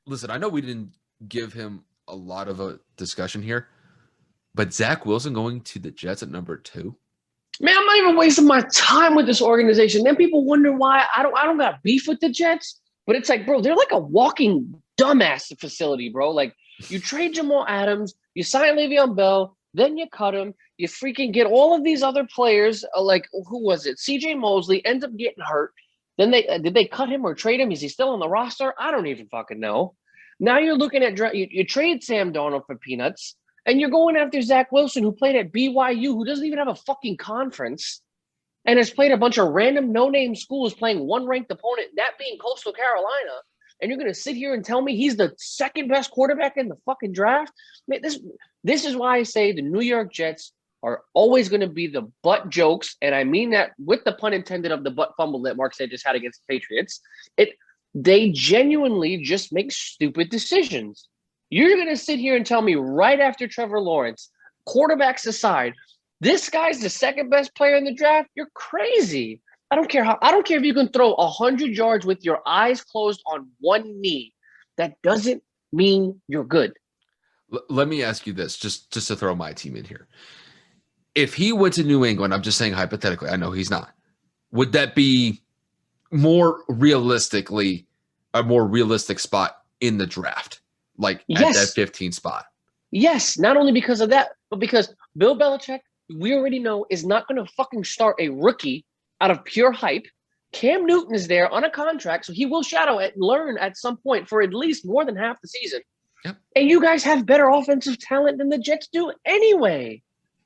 listen, I know we didn't give him a lot of a discussion here, but Zach Wilson going to the Jets at number 2. Man, I'm not even wasting my time with this organization. Then people wonder why I don't got beef with the Jets. But it's like, bro, they're like a walking dumbass facility, bro. Like, you trade Jamal Adams, you sign Le'Veon Bell, then you cut him, you freaking get all of these other players. Like, who was it? C.J. Mosley ends up getting hurt. Then did they cut him or trade him? Is he still on the roster? I don't even fucking know. Now you're looking at you trade Sam Darnold for peanuts, and you're going after Zach Wilson, who played at BYU, who doesn't even have a fucking conference, and has played a bunch of random no-name schools playing one-ranked opponent, that being Coastal Carolina. And you're going to sit here and tell me he's the second best quarterback in the fucking draft? Man, this is why I say the New York Jets are always going to be the butt jokes, and I mean that with the pun intended of the butt fumble that Mark said just had against the Patriots. They genuinely just make stupid decisions. You're going to sit here and tell me right after Trevor Lawrence, quarterbacks aside, this guy's the second best player in the draft? You're crazy. I don't care if you can throw 100 yards with your eyes closed on one knee. That doesn't mean you're good. Let me ask you this, just to throw my team in here. If he went to New England, I'm just saying hypothetically, I know he's not, would that be more realistically a more realistic spot in the draft, like at that 15 spot? Yes, not only because of that, but because Bill Belichick, we already know, is not going to fucking start a rookie out of pure hype. Cam Newton is there on a contract, so he will shadow it and learn at some point for at least more than half the season. Yep. And you guys have better offensive talent than the Jets do anyway.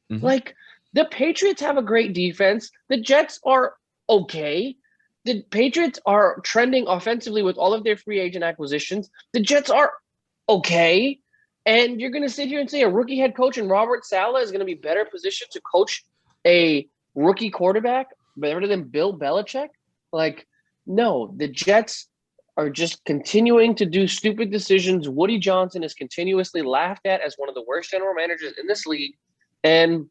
Mm-hmm. Like, the Patriots have a great defense. The Jets are okay. The Patriots are trending offensively with all of their free agent acquisitions. The Jets are okay. And you're going to sit here and say a rookie head coach and Robert Saleh is going to be better positioned to coach a rookie quarterback better than Bill Belichick? Like, no, the Jets are just continuing to do stupid decisions. Woody Johnson is continuously laughed at as one of the worst general managers in this league. And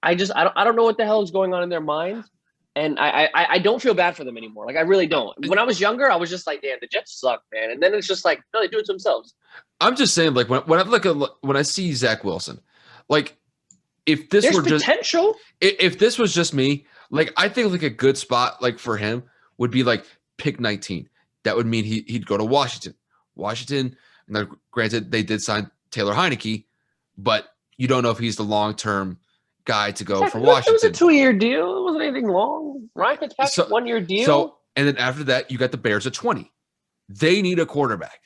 I don't know what the hell is going on in their minds. And I don't feel bad for them anymore. Like, I really don't. When I was younger, I was just like, damn, the Jets suck, man. And then it's just like, no, they do it to themselves. I'm just saying, like, when I see Zach Wilson, like, if this There's were just potential. If this was just me, like, I think like a good spot like for him would be like pick 19. That would mean he'd go to Washington. And granted, they did sign Taylor Heineke, but you don't know if he's the long-term guy to go for Washington. It was a 2-year deal. It wasn't anything long. Ryan Fitzpatrick, 1-year deal. So, and then after that, you got the Bears at 20. They need a quarterback.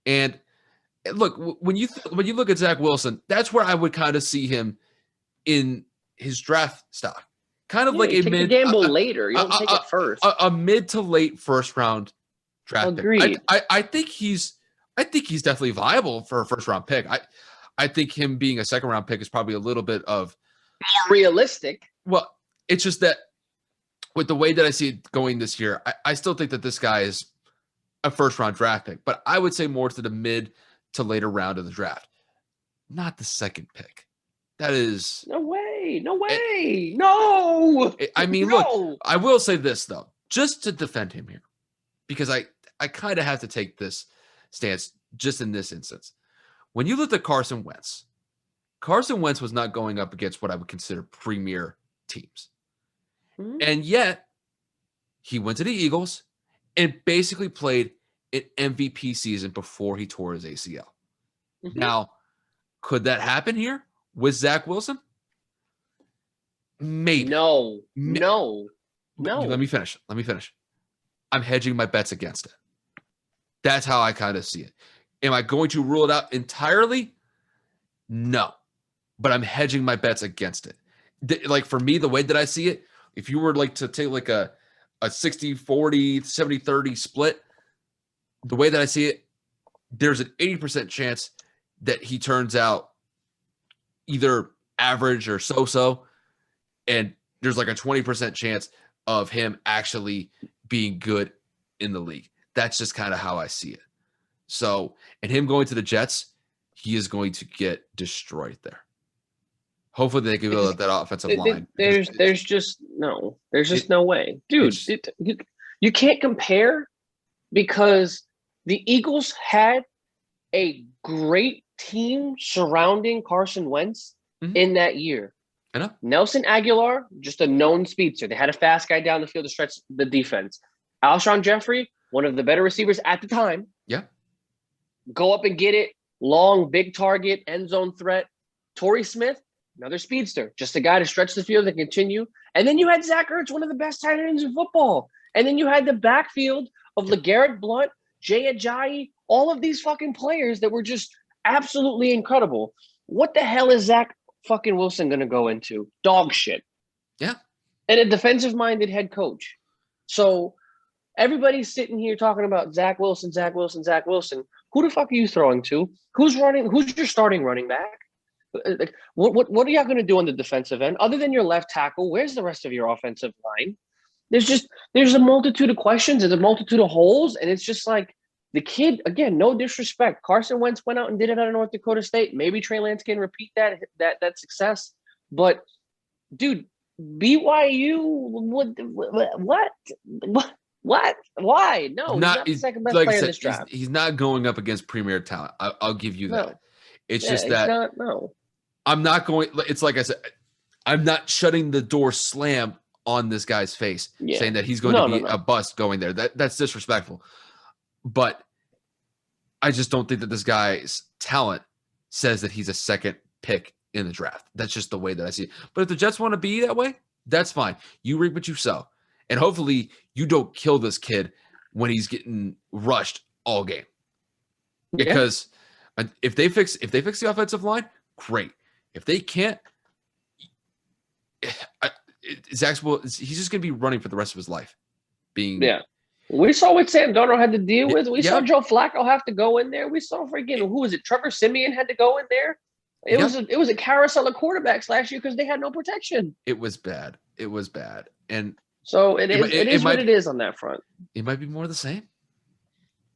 And look, when you look at Zach Wilson, that's where I would kind of see him in his draft stock. Kind of like a mid gamble later. You don't take it first. A mid to late first round draft Agreed. pick. I think he's definitely viable for a first round pick. I think him being a second round pick is probably a little bit of more realistic. Well, it's just that with the way that I see it going this year, I still think that this guy is a first round draft pick, but I would say more to the mid to later round of the draft, not the second pick. That is no way. I mean, look, I will say this though, just to defend him here, because I kind of have to take this stance just in this instance. When you look at Carson Wentz was not going up against what I would consider premier teams. Mm-hmm. And yet he went to the Eagles and basically played an MVP season before he tore his ACL. Mm-hmm. Now, could that happen here with Zach Wilson? Maybe. No. Let me finish. I'm hedging my bets against it. That's how I kind of see it. Am I going to rule it out entirely? No. But I'm hedging my bets against it. Like, for me, the way that I see it, if you were like to take like a 60-40, 70-30 split, the way that I see it, there's an 80% chance that he turns out either average or so-so, and there's like a 20% chance of him actually being good in the league. That's just kind of how I see it. So, and him going to the Jets, he is going to get destroyed there. Hopefully they can build that offensive line. There's just no way. Dude, you can't compare because the Eagles had a great team surrounding Carson Wentz in that year. I know. Nelson Aguilar, just a known speedster. They had a fast guy down the field to stretch the defense. Alshon Jeffrey, one of the better receivers at the time. Yeah. Go up and get it. Long, big target, end zone threat. Torrey Smith, another speedster. Just a guy to stretch the field and continue. And then you had Zach Ertz, one of the best tight ends in football. And then you had the backfield of LeGarrette Blount, Jay Ajayi, all of these fucking players that were just absolutely incredible. What the hell is Zach fucking Wilson going to go into? Dog shit. Yeah. And a defensive-minded head coach. So everybody's sitting here talking about Zach Wilson, Zach Wilson, Zach Wilson. Who the fuck are you throwing to? Who's your starting running back? What are y'all going to do on the defensive end? Other than your left tackle, where's the rest of your offensive line? There's a multitude of questions and a multitude of holes. And it's just like the kid, again, no disrespect. Carson Wentz went out and did it out of North Dakota State. Maybe Trey Lance can repeat that success. But, dude, BYU, what? Why? No, he's not the second best player in this draft. He's not going up against premier talent. I'll give you that. No. It's just that I'm not going. It's like I said, I'm not shutting the door slam on this guy's face, saying that he's going to be a bust going there. That's disrespectful. But I just don't think that this guy's talent says that he's a second pick in the draft. That's just the way that I see it. But if the Jets want to be that way, that's fine. You reap what you sow. And hopefully you don't kill this kid when he's getting rushed all game. Because if they fix the offensive line, great. If they can't, Zach will. He's just going to be running for the rest of his life. We saw what Sam Darnold had to deal with. We saw Joe Flacco have to go in there. We saw who was it? Trevor Siemian had to go in there. It was a carousel of quarterbacks last year because they had no protection. It was bad. And so it is what it is on that front. It might be more of the same.